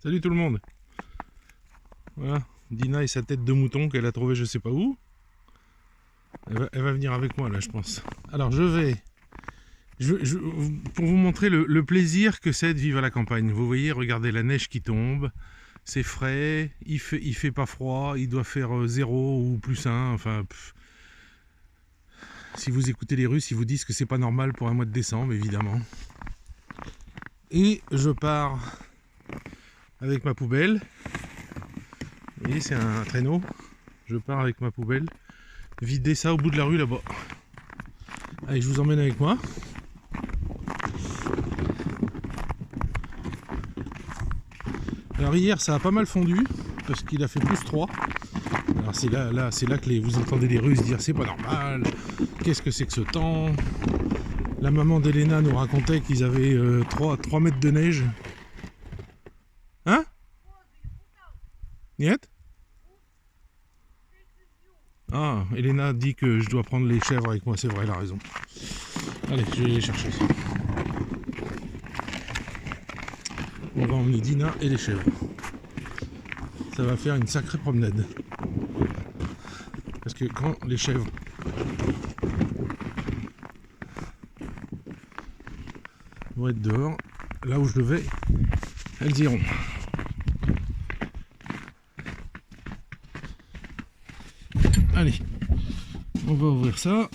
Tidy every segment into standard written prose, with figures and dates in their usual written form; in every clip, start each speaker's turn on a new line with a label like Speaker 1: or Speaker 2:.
Speaker 1: Salut tout le monde. Voilà, Dina et sa tête de mouton qu'elle a trouvée je sais pas où. Elle va venir avec moi là je pense. Alors je vais... pour vous montrer le plaisir que c'est de vivre à la campagne. Vous voyez, regardez la neige qui tombe. C'est frais, il fait pas froid, il doit faire 0 ou +1, enfin... Si vous écoutez les Russes, ils vous disent que c'est pas normal pour un mois de décembre, évidemment. Et je pars avec ma poubelle. Vous voyez, c'est un traîneau. Je pars avec ma poubelle. Vider ça au bout de la rue là-bas. Allez, je vous emmène avec moi. Alors hier, ça a pas mal fondu parce qu'il a fait +3. Alors c'est là que vous entendez les Russes dire c'est pas normal. Qu'est-ce que c'est que ce temps? La maman d'Elena nous racontait qu'ils avaient 3 mètres de neige. Hein? Niet? Ah, Elena dit que je dois prendre les chèvres avec moi, c'est vrai, elle a raison. Allez, je vais les chercher. On va emmener Dina et les chèvres. Ça va faire une sacrée promenade. Parce que quand les chèvres vont être dehors, là où je le vais, elles iront. Allez, on va ouvrir ça.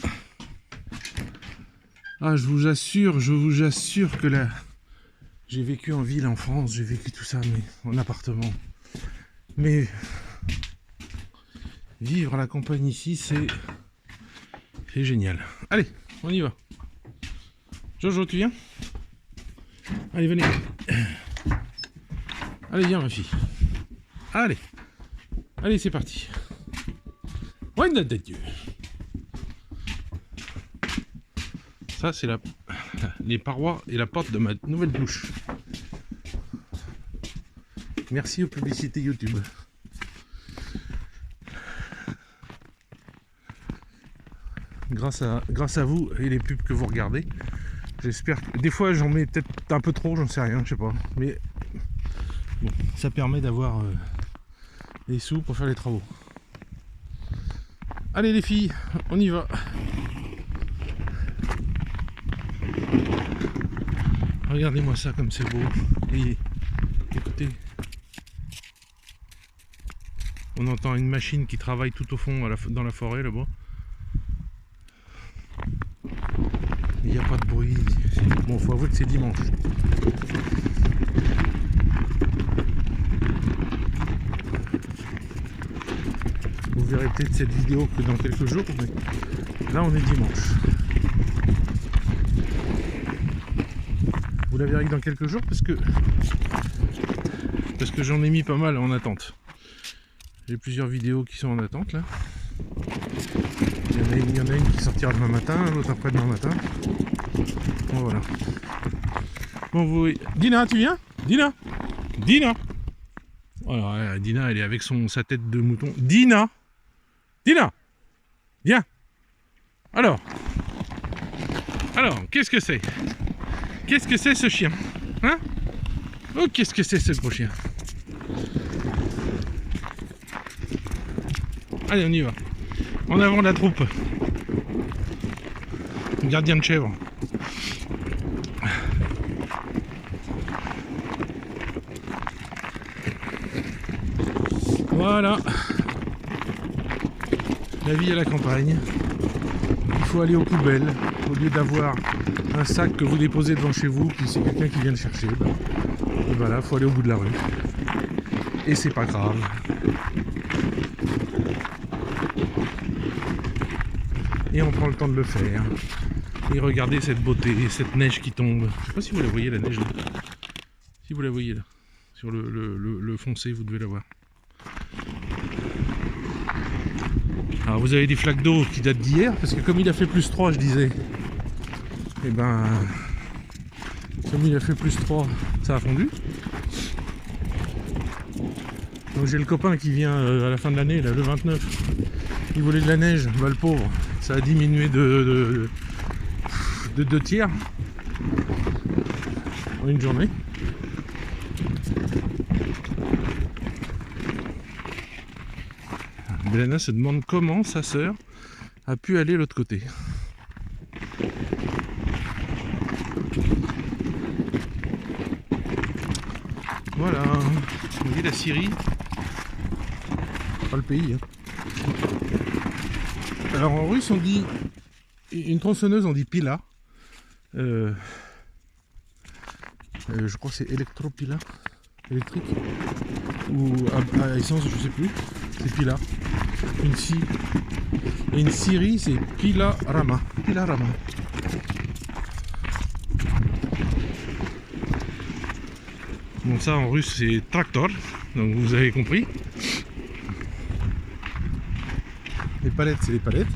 Speaker 1: Ah, je vous assure que là, j'ai vécu en ville en France, j'ai vécu tout ça, mais en appartement. Mais vivre à la campagne ici, c'est génial. Allez, on y va. Jojo, tu viens? Allez, venez. Allez, viens ma fille. Allez. Allez, c'est parti. Ouais, de Dieu. Ça, c'est les parois et la porte de ma nouvelle douche. Merci aux publicités YouTube. Grâce à vous et les pubs que vous regardez, j'espère que... Des fois, j'en mets peut-être un peu trop, j'en sais rien, je sais pas. Mais bon, ça permet d'avoir des sous pour faire les travaux. Allez les filles, on y va. Regardez-moi ça comme c'est beau. Et écoutez. On entend une machine qui travaille tout au fond dans la forêt là-bas. Il n'y a pas de bruit. Bon, faut avouer que c'est dimanche. Vous verrez peut-être cette vidéo que dans quelques jours, mais là on est dimanche. Vous la verrez dans quelques jours parce que j'en ai mis pas mal en attente. J'ai plusieurs vidéos qui sont en attente là. Il y en a une qui sortira demain matin, l'autre après-demain matin. Bon voilà. Bon vous... Dina, tu viens? Dina? Dina? Voilà, Dina elle est avec sa tête de mouton. Dina! Dina! Viens! Alors, qu'est-ce que c'est? Qu'est-ce que c'est ce chien? Hein? Oh, qu'est-ce que c'est ce gros chien? Allez, on y va. En avant la troupe. Gardien de chèvre. Voilà. La vie à la campagne. Il faut aller aux poubelles. Au lieu d'avoir un sac que vous déposez devant chez vous, puis c'est quelqu'un qui vient le chercher. Et voilà, il faut aller au bout de la rue. Et c'est pas grave. Et on prend le temps de le faire. Et regardez cette beauté, cette neige qui tombe. Je sais pas si vous la voyez la neige là. Si vous la voyez là. Sur le foncé, vous devez la voir. Alors vous avez des flaques d'eau qui datent d'hier, parce que comme il a fait +3, je disais, et ben, comme il a fait +3, ça a fondu. Donc j'ai le copain qui vient à la fin de l'année, là, le 29, il voulait de la neige, bah le pauvre, ça a diminué de 2 tiers en une journée. Bélana se demande comment sa sœur a pu aller de l'autre côté. Voilà, vous voyez la Syrie, pas le pays. Hein. Alors en russe on dit, une tronçonneuse on dit pila, je crois que c'est électropila, électrique, ou à essence je sais plus, c'est pila. Une Syrie c'est pila rama. Bon ça en russe c'est tractor, donc vous avez compris. Les palettes c'est les palettes.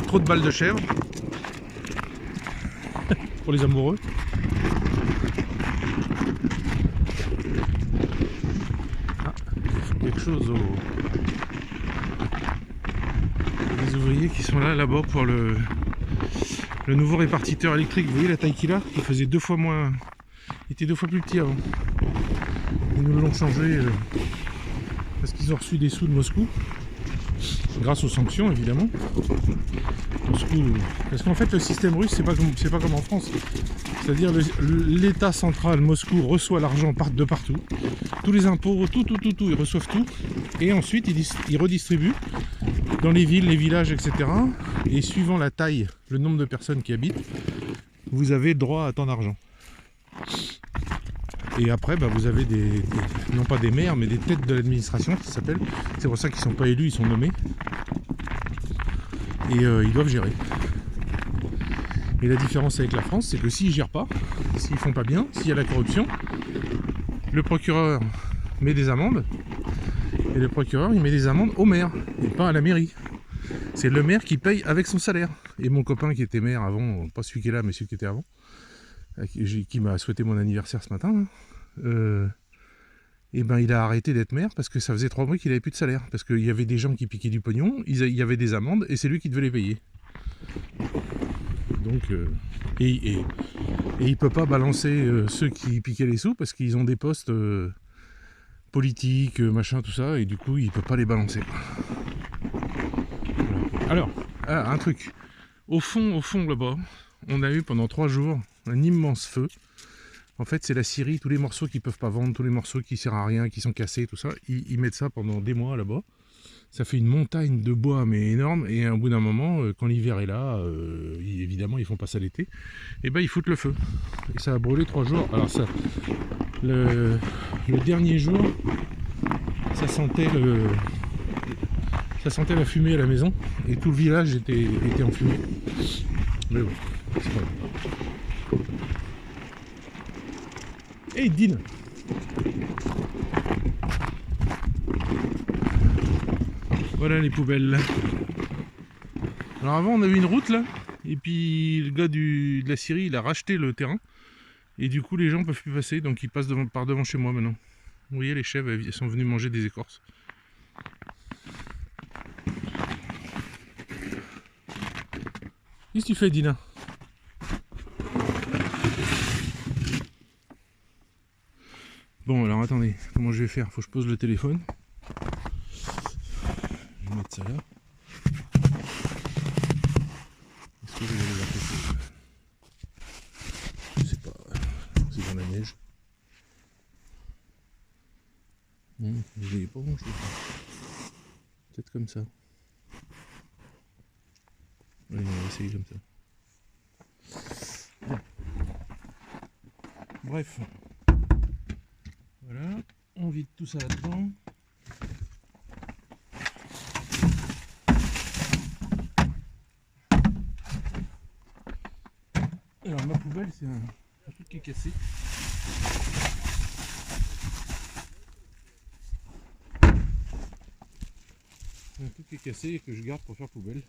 Speaker 1: Trop de balles de chèvre pour les amoureux. Quelque chose les ouvriers qui sont là-bas pour le nouveau répartiteur électrique. Vous voyez la taille qu'il a, il faisait 2 fois moins, il était 2 fois plus petit avant. Ils nous l'ont changé parce qu'ils ont reçu des sous de Moscou grâce aux sanctions évidemment. Moscou, parce qu'en fait le système russe c'est pas comme en France. C'est-à-dire l'État central Moscou reçoit l'argent de partout, tous les impôts, tout, ils reçoivent tout, et ensuite ils redistribuent dans les villes, les villages, etc. Et suivant la taille, le nombre de personnes qui habitent, vous avez droit à tant d'argent. Et après, bah, vous avez non pas des maires, mais des têtes de l'administration, ça s'appelle. C'est pour ça qu'ils ne sont pas élus, ils sont nommés. Et ils doivent gérer. Et la différence avec la France, c'est que s'ils ne gèrent pas, s'ils font pas bien, s'il y a la corruption, le procureur met des amendes, et le procureur il met des amendes au maire, et pas à la mairie. C'est le maire qui paye avec son salaire. Et mon copain qui était maire avant, pas celui qui est là, mais celui qui était avant, qui m'a souhaité mon anniversaire ce matin, et ben il a arrêté d'être maire parce que ça faisait 3 mois qu'il n'avait plus de salaire. Parce qu'il y avait des gens qui piquaient du pognon, il y avait des amendes, et c'est lui qui devait les payer. Donc, et il peut pas balancer ceux qui piquaient les sous parce qu'ils ont des postes politiques, machin, tout ça, et du coup il peut pas les balancer. Voilà. Alors, un truc. Au fond là-bas, on a eu pendant 3 jours un immense feu. En fait, c'est la Syrie, tous les morceaux qu'ils peuvent pas vendre, tous les morceaux qui servent à rien, qui sont cassés, tout ça, ils mettent ça pendant des mois là-bas. Ça fait une montagne de bois mais énorme, et au bout d'un moment, quand l'hiver est là, évidemment ils font pas ça l'été, et ben ils foutent le feu. Et ça a brûlé 3 jours. Alors ça, le dernier jour, ça sentait la fumée à la maison, et tout le village était en fumée. Mais bon, c'est pas grave. Hey Dean! Voilà les poubelles. Alors avant on avait une route là, et puis le gars de la Syrie il a racheté le terrain, et du coup les gens peuvent plus passer, donc ils passent par devant chez moi maintenant. Vous voyez, les chèvres elles sont venues manger des écorces. Qu'est-ce que tu fais, Dina? Bon alors attendez, comment je vais faire? Faut que je pose le téléphone. Je vais mettre ça là. Est-ce que vous allez voir quelque chose? Je sais pas, c'est dans la neige. Non, vous voyez pas grand chose. Peut-être comme ça. Allez, on va essayer comme ça. Bon. Bref. Voilà, on vide tout ça là-dedans. Alors ma poubelle c'est un truc qui est cassé. C'est un truc qui est cassé et que je garde pour faire poubelle.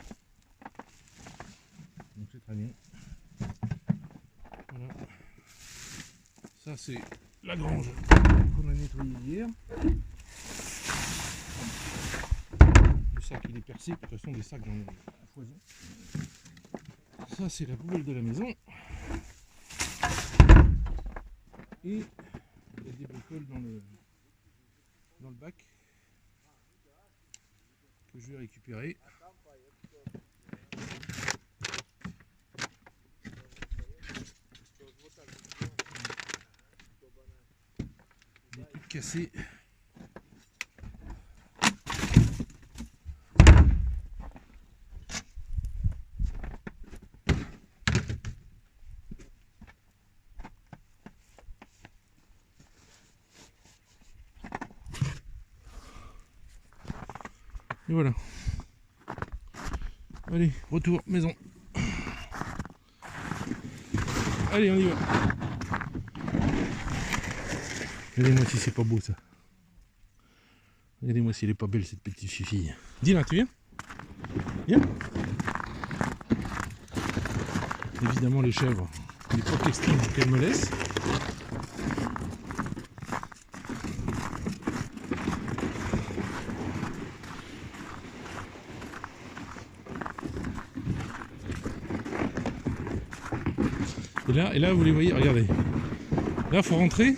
Speaker 1: Donc c'est très bien. Voilà. Ça c'est la grange qu'on a nettoyée hier. Le sac il est percé, de toute façon des sacs j'en ai foison. Ça c'est la poubelle de la maison. Et il y a des bricoles dans le bac que je vais récupérer. Des trucs cassés. Et voilà. Allez, retour maison. Allez, on y va. Regardez-moi si c'est pas beau ça. Regardez-moi si elle est pas belle cette petite fille. Dis-la, tu viens? Viens. Évidemment les chèvres, il n'est pas question qu'elles me laissent. Et là, vous les voyez, regardez. Là, il faut rentrer.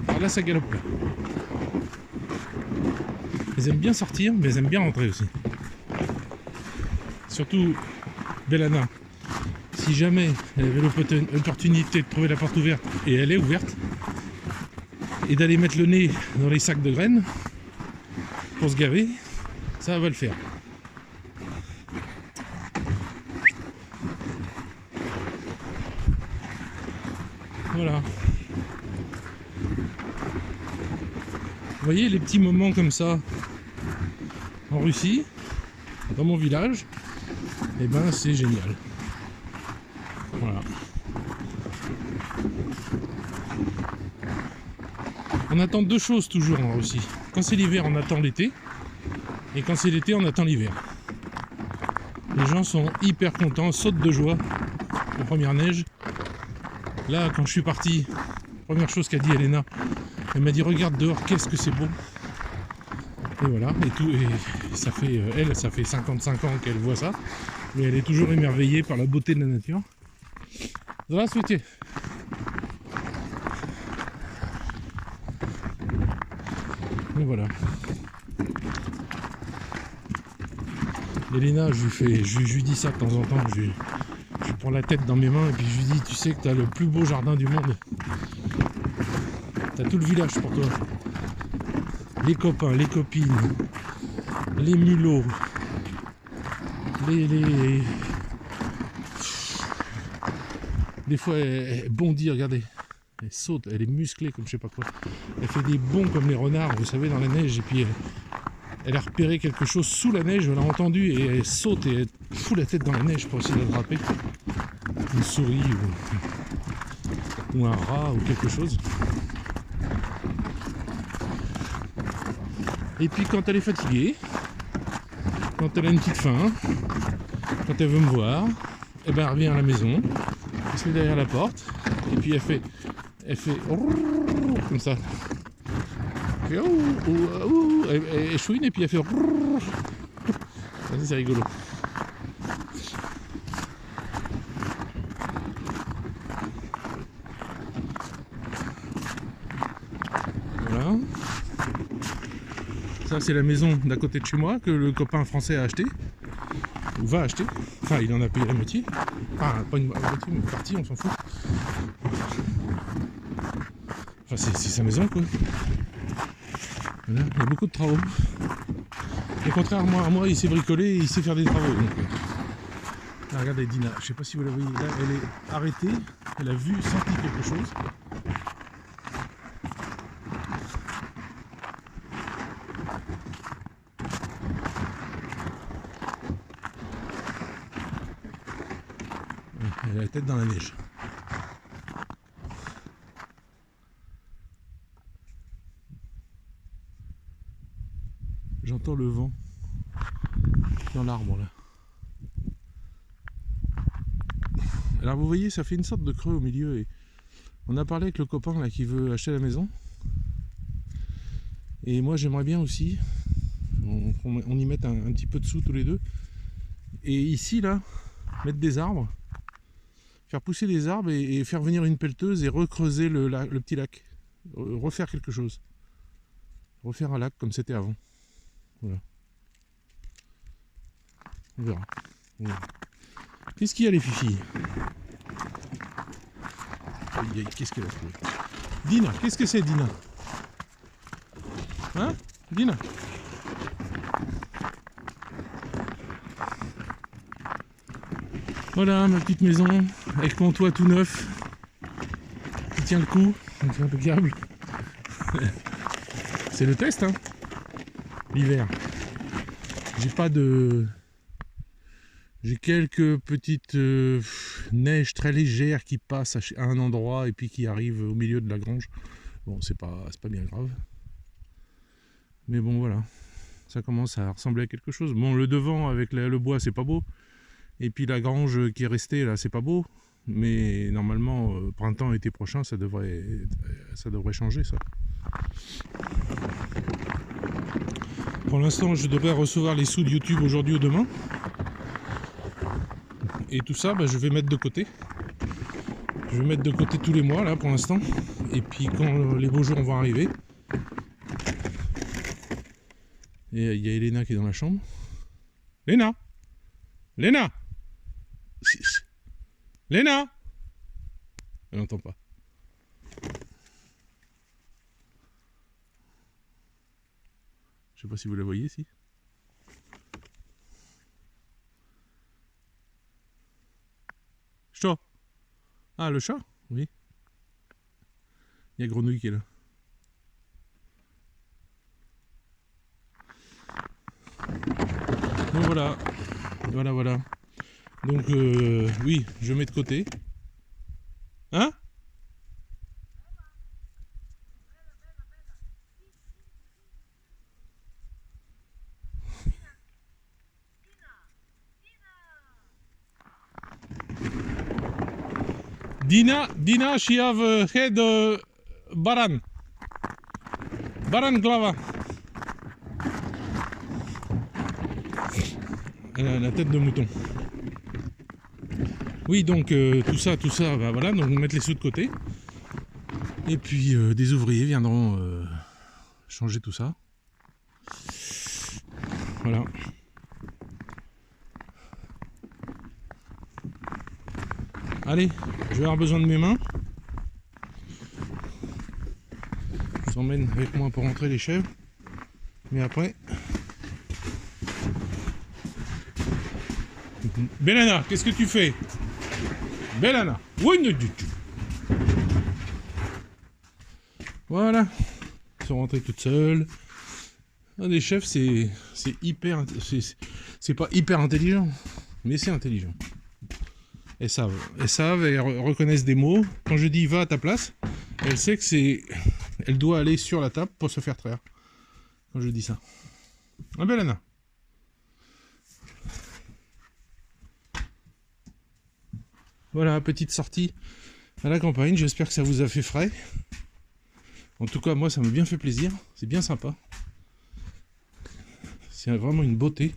Speaker 1: Alors là, ça galope. Là. Elles aiment bien sortir, mais elles aiment bien rentrer aussi. Surtout Bellana. Si jamais elle avait l'opportunité de trouver la porte ouverte, et elle est ouverte, et d'aller mettre le nez dans les sacs de graines pour se gaver, ça va le faire. Voilà. Vous voyez les petits moments comme ça en Russie, dans mon village, et ben c'est génial. Voilà. On attend deux choses toujours en Russie. Quand c'est l'hiver, on attend l'été, et quand c'est l'été, on attend l'hiver. Les gens sont hyper contents, sautent de joie aux premières neiges. Là, quand je suis parti, première chose qu'a dit Elena, elle m'a dit regarde dehors, qu'est-ce que c'est beau. Et voilà, et tout, et ça fait, ça fait 55 ans qu'elle voit ça, mais elle est toujours émerveillée par la beauté de la nature. Здравствуйте. Et voilà. Elena, je lui dis ça de temps en temps, je prends la tête dans mes mains et puis je lui dis tu sais que tu as le plus beau jardin du monde. Tu as tout le village pour toi. Les copains, les copines, les mulots, des fois elle bondit, regardez. Elle saute, elle est musclée comme je sais pas quoi. Elle fait des bonds comme les renards, vous savez, dans la neige et puis elle a repéré quelque chose sous la neige, elle l'a entendu et elle saute et elle fout la tête dans la neige pour essayer d'attraper une souris ou un rat ou quelque chose. Et puis quand elle est fatiguée, quand elle a une petite faim, quand elle veut me voir, et ben elle revient à la maison, elle se met derrière la porte et puis elle fait comme ça. Elle chouine et puis elle fait. C'est rigolo. Voilà. Ça c'est la maison d'à côté de chez moi que le copain français a acheté. Ou va acheter. Enfin il en a payé la moitié. Enfin pas une moitié, mais une partie, on s'en fout. Enfin c'est sa maison quoi. Voilà, il y a beaucoup de travaux. Et contrairement à moi, il sait bricoler et il sait faire des travaux. Donc, là, regardez Dina, je sais pas si vous la voyez, là elle est arrêtée, elle a vu, senti quelque chose. Elle a la tête dans la neige. J'entends le vent dans l'arbre là. Alors vous voyez, ça fait une sorte de creux au milieu et on a parlé avec le copain là qui veut acheter la maison. Et moi j'aimerais bien aussi on y mette un petit peu de sous tous les deux Et ici, là, mettre des arbres, faire pousser des arbres et faire venir une pelleteuse et recreuser le petit lac. Refaire quelque chose. Refaire un lac comme c'était avant. Voilà. On verra. Qu'est-ce qu'il y a, les filles? Qu'est-ce qu'elle a trouvé? Dina, qu'est-ce que c'est, Dina? Hein, Dina? Voilà ma petite maison avec mon toit tout neuf qui tient le coup, c'est impeccable. C'est le test, hein, l'hiver. J'ai pas de... J'ai quelques petites neiges très légères qui passent à un endroit et puis qui arrivent au milieu de la grange. Bon, c'est pas bien grave. Mais bon, voilà. Ça commence à ressembler à quelque chose. Bon, le devant avec le bois, c'est pas beau. Et puis la grange qui est restée là, c'est pas beau. Mais normalement, printemps, été prochain, ça devrait changer, ça. Pour l'instant, je devrais recevoir les sous de YouTube aujourd'hui ou demain. Et tout ça, je vais mettre de côté. Je vais mettre de côté tous les mois, là, pour l'instant. Et puis, quand les beaux jours vont arriver... Et il y a Elena qui est dans la chambre. Léna! Léna! Léna! Elle n'entend pas. Je sais pas si vous la voyez ici. Chat. Ah, le chat? Oui. Il y a Grenouille qui est là. Donc voilà. Voilà. Donc oui, je mets de côté. Hein? Dina, she have head baran. Baran glava. Elle a la tête de mouton. Oui, donc tout ça, voilà, donc mettre les sous de côté. Et puis des ouvriers viendront changer tout ça. Voilà. Allez, je vais avoir besoin de mes mains. Je vous emmène avec moi pour rentrer les chèvres. Mais après... Belana, qu'est-ce que tu fais? Belana. Oui, du tout. Voilà. Ils sont rentrés toutes seules. Des chefs, c'est hyper... C'est pas hyper intelligent, mais c'est intelligent. Elles savent, elles reconnaissent des mots. Quand je dis va à ta place, elle sait que c'est... Elle doit aller sur la table pour se faire traire. Quand je dis ça. Ah, Belana. Voilà, petite sortie à la campagne. J'espère que ça vous a fait frais. En tout cas, moi, ça m'a bien fait plaisir. C'est bien sympa. C'est vraiment une beauté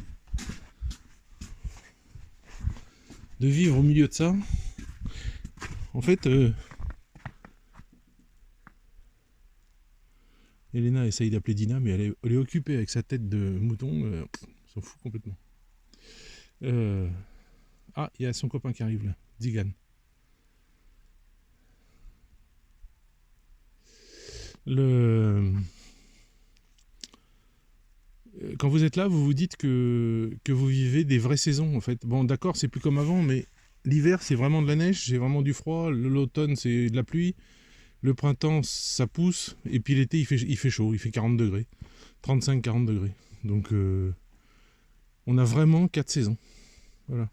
Speaker 1: de vivre au milieu de ça. En fait, Elena essaye d'appeler Dina, mais elle est occupée avec sa tête de mouton. On s'en fout complètement. Ah, il y a son copain qui arrive là, Zigan. Quand vous êtes là, vous vous dites que vous vivez des vraies saisons en fait. Bon, d'accord, c'est plus comme avant, mais l'hiver c'est vraiment de la neige, c'est vraiment du froid. L'automne c'est de la pluie. Le printemps ça pousse. Et puis l'été il fait chaud, il fait 40 degrés. 35-40 degrés. Donc on a vraiment 4 saisons. Voilà.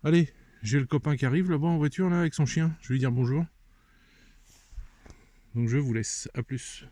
Speaker 1: Allez, j'ai le copain qui arrive là-bas en voiture là avec son chien. Je vais lui dire bonjour. Donc je vous laisse. À plus.